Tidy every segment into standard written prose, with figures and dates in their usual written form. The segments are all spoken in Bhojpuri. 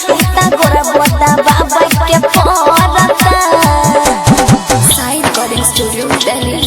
हाथीता गोरा बोदा बाबा के परता साइड रिकॉर्डिंग स्टूडियो दिल्ली।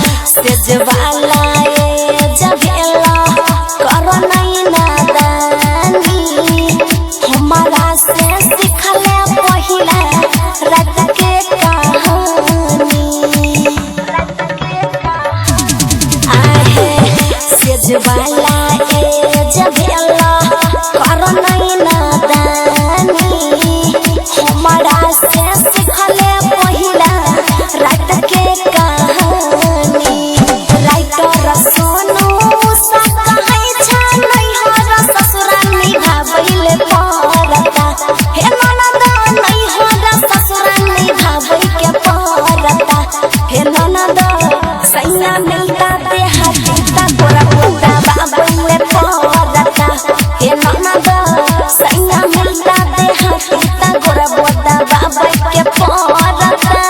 सेजवाला जभेला करो नहीं नादानी हमारा से सिखले पहिला रात के कहानी आहे सेजवाला जभेला करो नहीं नादानी हमारा से सिखले पहिला रात के कहानी राइटर सोनू सा कहै छ नै हर ससुराल निभाबैले परता हे ननद नै हर ससुराल निभाबै के परता हे ननद सैया मिलता दे हाथीता गोरा बोदा बाबैले परता हे ननद सैया मिलता दे हाथीता गोरा बोदा बाबै के परता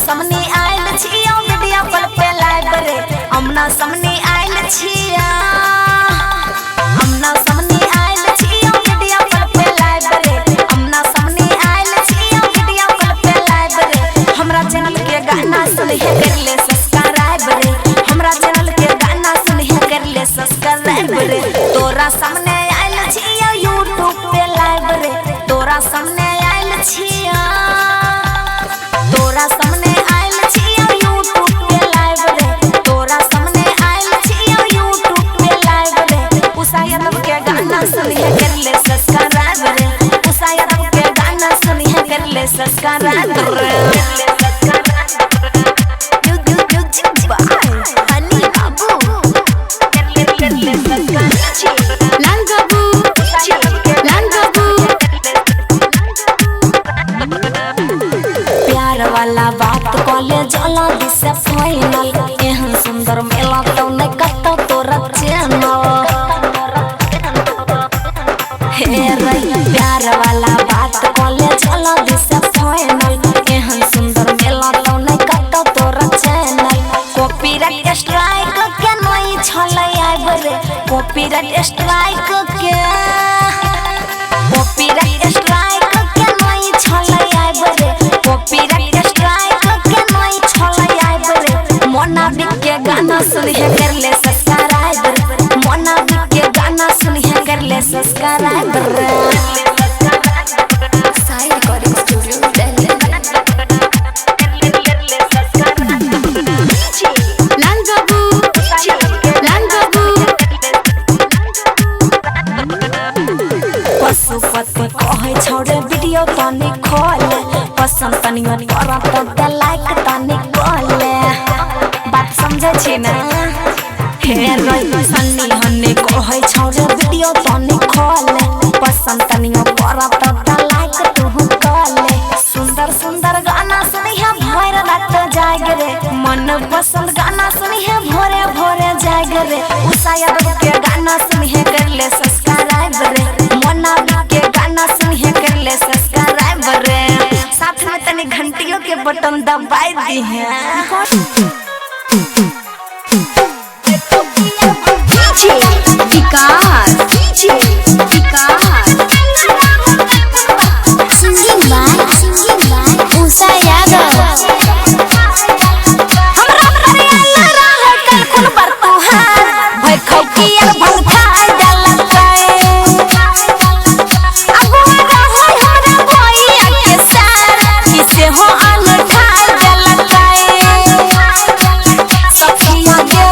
सामने आयल छिया वीडियो कॉल पे लाइव रे हमना सामने आयल छिया हमना सामने आयल छिया वीडियो कॉल पे लाइव रे हमना सामने आयल छिया वीडियो कॉल पे लाइव रे हमरा चैनल के गाना सुन हे कर ले सब्सक्राइब रे हमरा चैनल के गाना सुन हे कर ले सब्सक्राइब रे तोरा सामने आयल छिया YouTube पे लाइव रे तोरा सामने आयल छिया तोरा सामने आयल छिया YouTube पे लाइव रे तोरा सामने आयल छिया YouTube पे लाइव रे उषा यादव के गाना सुनिए कर ले सब्सक्राइब रे उषा यादव के गाना सुनिए कर ले सब्सक्राइब रे हनी बाबू कर ले सब्सक्राइब लाल बाबू प्यार वाला बात कॉलेज वाला दिसे फाइनल एहन सुंदर मेला तो नहीं कतो तोरा चैनल हे रे प्यार वाला बात कॉलेज वाला दिसे फाइनल एहन सुंदर मेला तो नहीं कतो तोरा चैनल कॉपीराइट स्ट्राइक के नहीं छले आइब रे कॉपीराइट स्ट्राइक के कॉपीराइट स्ट्राइक के नहीं छले आइब रे कॉपीराइट स्ट्राइक के नहीं छले आइब रे मोनाबिक के गाना सुनिए कर ले सब्सक्राइब रे मोनाबिक के गाना सुनिए कर ले सब्सक्राइब रे साइड रिकॉर्डिंग स्टूडियो दिल्ली। लाल बाबू पशुपति कहे छोड़े वीडियो तनी खोले पसंद तनी करत त लाइक तनी कोले बात समझे छी ना हे रे सन्नी हन्नी कहे छोड़े वीडियो तनी खोले पसंद तनी करत त लाइक तू कोले सुंदर सुंदर गाना सुनिए भोर रात जाग रे मन पसंद गाना सुनिए भोरे भोरे जाग रे उषा यादव के गाना सुनिए कर ले सब्सक्राइब रे मोनाबिक के गाना सुनिए कर ले सब्सक्राइब रे साथ में तनी घंटियों के बटन दबाई दी है विकास सिंगिंग बाय उषा यादव हमरा परिया रहा कल कुल बरतुहार भई खौकिया भंगता जलताए अगुआ रहा हमरा भैया के सार किसे हो अनठा जलताए सखिया के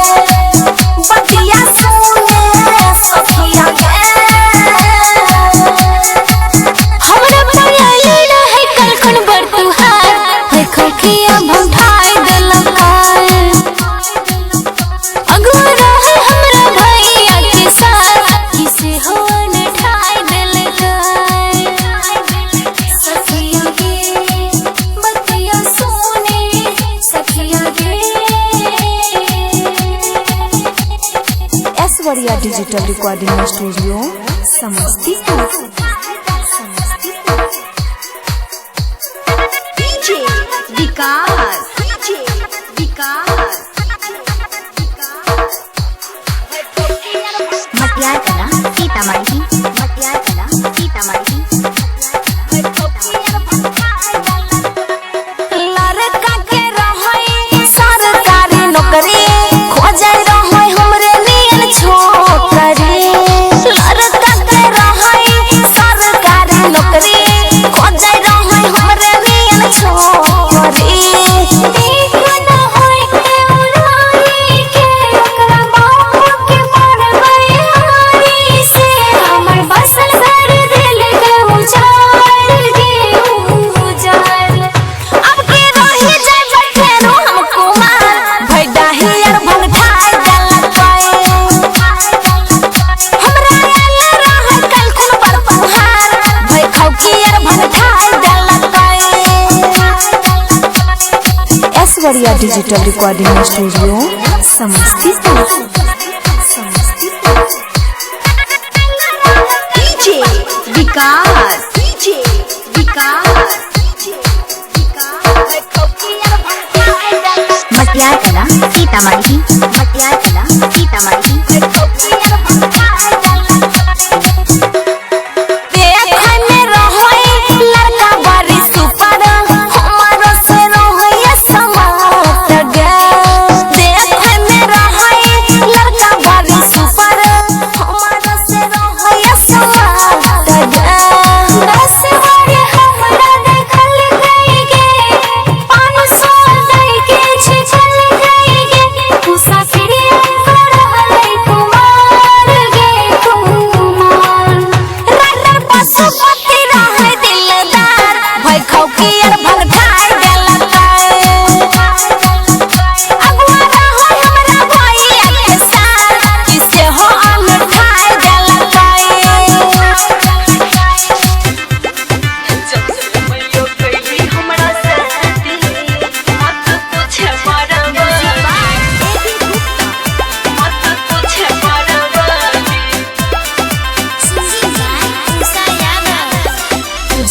बतिया सुने सखिया के हमरा परिया रहा कल कुल बरतुहार भई खौकिया भंगता जलताए अगुआ रहा हमरा Aishwarya digital recording studio Samastipur. DJ Vikas Matiyar Kala Sitamarhi लड़का के रहई सरकारी नौकरी खोजे रहई हमरे नियन छोकरी। लड़का के रहई सरकारी नौकरी खोजे रहई हमरे नियन छोकरी। Aishwarya digital recording studio Samastipur. DJ Vikas Matiyar Kala Sitamarhi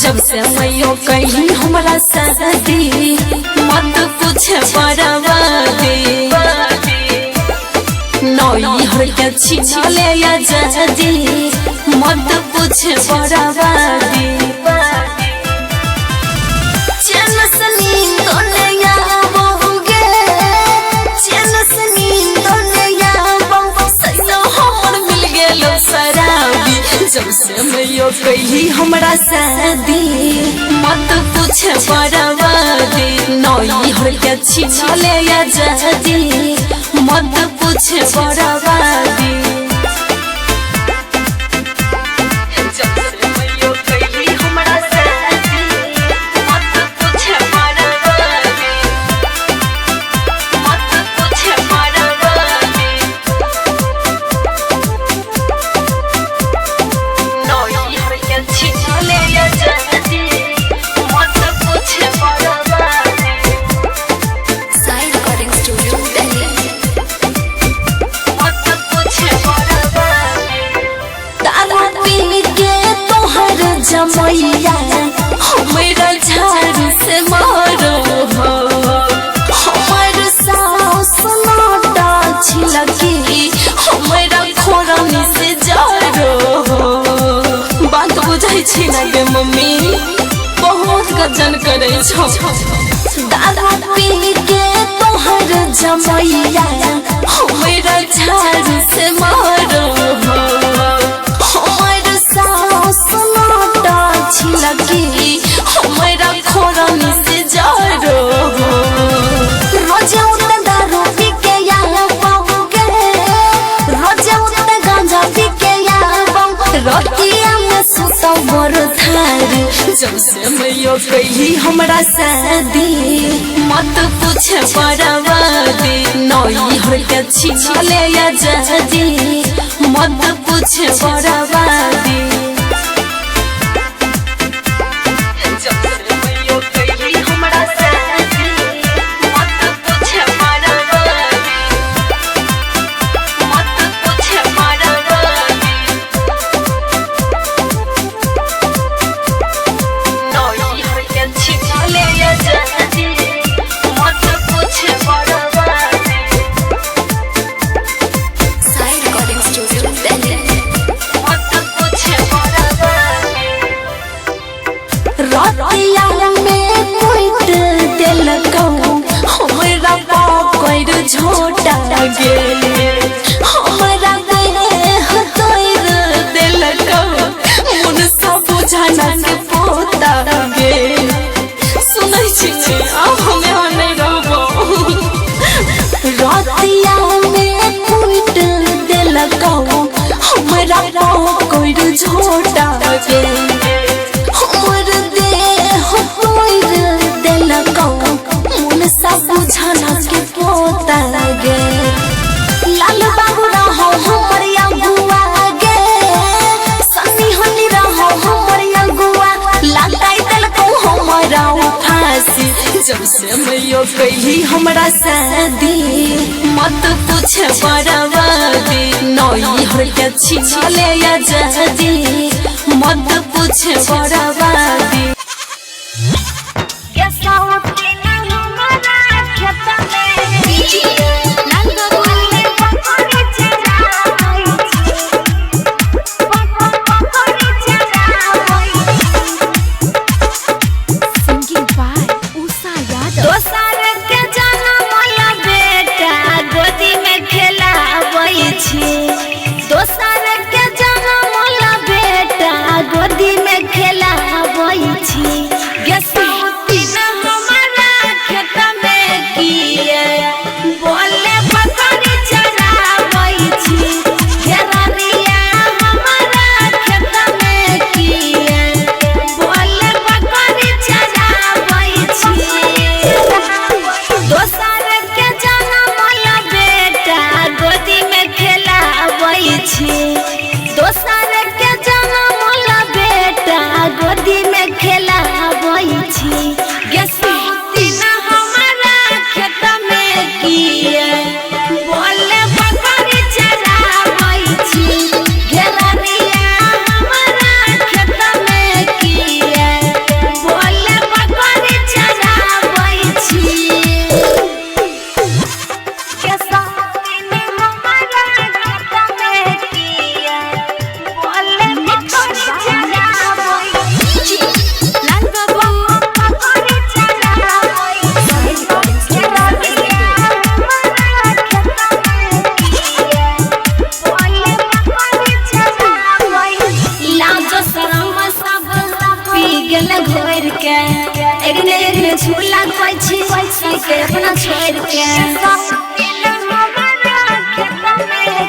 जब से मैयो कहीं हमरा शादी मत पूछ बर्बादी। नई हर के छिछले या जदी मत पूछ बर्बादी। चैन से नींद नहीं आवोगे, चैन से नींद नहीं आवो, सैनो हमर मिल गेलो शराबी। जब से मैयो कहीं हमरा शादी मत पूछ बर्बादी। नई हर के छिछले या जदी मत पूछ बर्बादी। जमैया हमरा झाड़ू से मारो हो, हमर सास नाटा छिलकी हमरा खोरनी से जारो हो। बात बुझाई छी ना गे मम्मी, बहुत गजन करे छो। दादा पी के तोहर जमैया हमरा झाड़ू से मारो हो, हमर सास छिलकी हमरा खोरनी से जारो हो। रोजे उठे दारू पी के या पाओगे, रोजे उठे गांजा पी के या पाओगे, रोटियां में सुतो मोर थारी। जब से मैयो कहीं हमरा शादी मत पूछ बर्बादी। नई हर के छिछले या जदी मत पूछ बर्बादी। झोटा गेले हमरा देह तोड़ देलक मन सब बुझाना के पोता गेल सुनै छी अब हमें नहीं रहबो रातिया में कूट देलक हमरा कोई झोटा गेल हमर देह तोड़ देलक मन सब बुझाना के पोता गेल लाल बाबू रहो हमर अगुआ गे सनी हनी रहो हमर अगुआ लगाई देलको हमरा फांसी जब से मैयो कैली हमरा शादी मत पूछ बर्बादी नई हर के छिछले आजादी मत पूछ बर्बादी झूला के अपना छोड़ के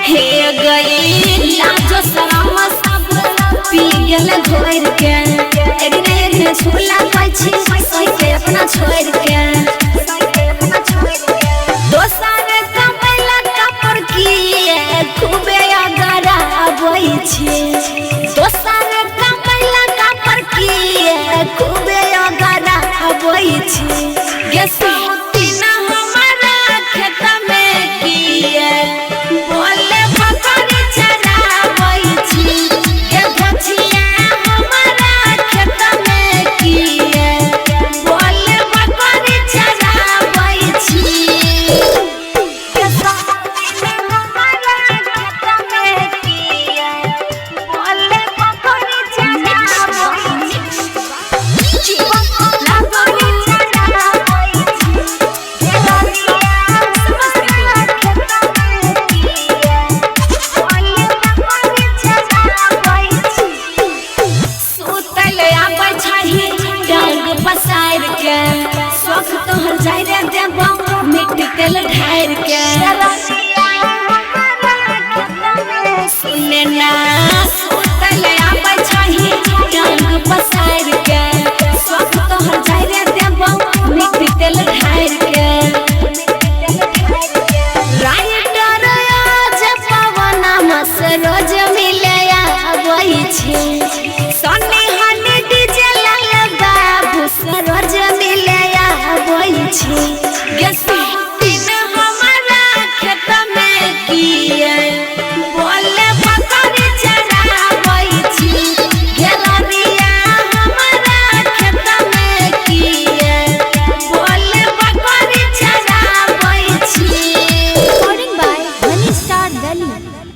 हे गई लाजो शरम सब पी गेल घोर के एक झूला के अपना छोड़ के दोसर कमैला कपर किए खूबे अगरा आबै छी दोसर कमैला कपर किए खूबे अगरा आबै छी गे सोती ना हमारा खेत में किए बोले पकड़ चराबै छी गे गछिया हमारा खेत में किए बोले पकड़ चराबै छी गे सोती ना हमारा खेत में किए बोले पकड़ चराबै छी शौक तोहर जाय रे देबो मिट्टी तेल ढार के सुने ना सुतल आबै छही टांग पसार के शौक तोहर जाय रे देबो मिट्टी तेल ढार के राइटर आज पवन मस रोज